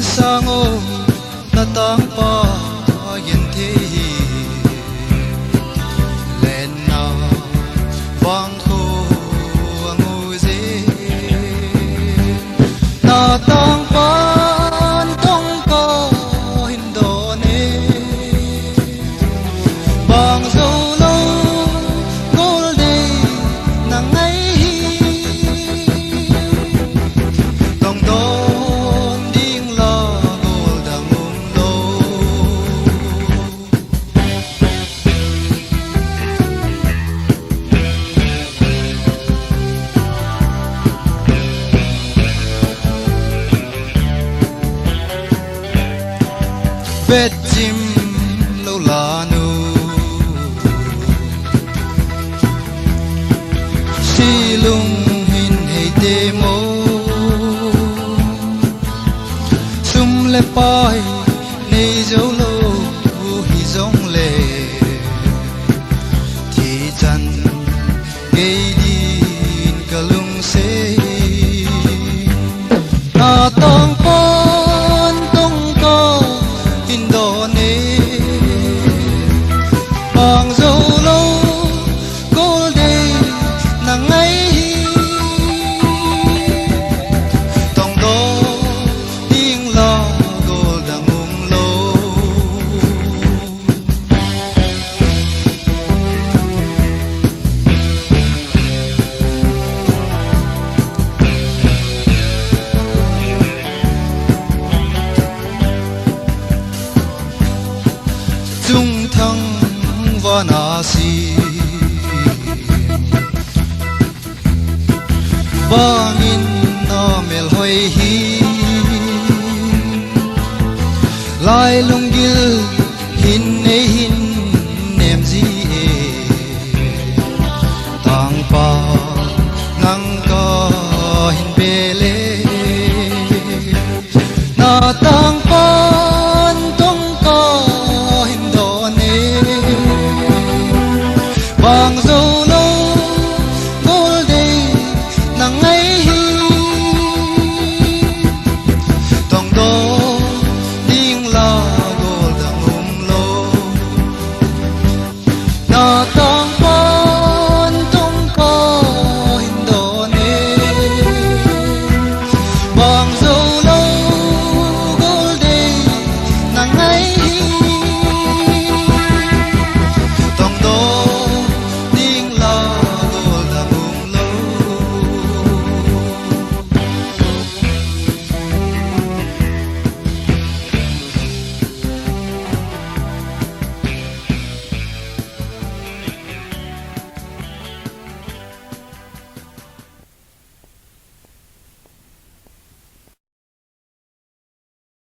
sang ô na tang pa yen thi len na vang khô ngồi dê na tang pan tong ko hin do ne bang zo lo gol de na ngai tong do bet chim lo la nu si lung hin hei te mo sum le pai nei zo lo hi zong le thi chan gei din ka lung se na tong pon tong ko Indone bang zo lo gol de na ngai tong do ding lo gol da mung lo chung thăng và na si bangin na mel hoi hi lai lung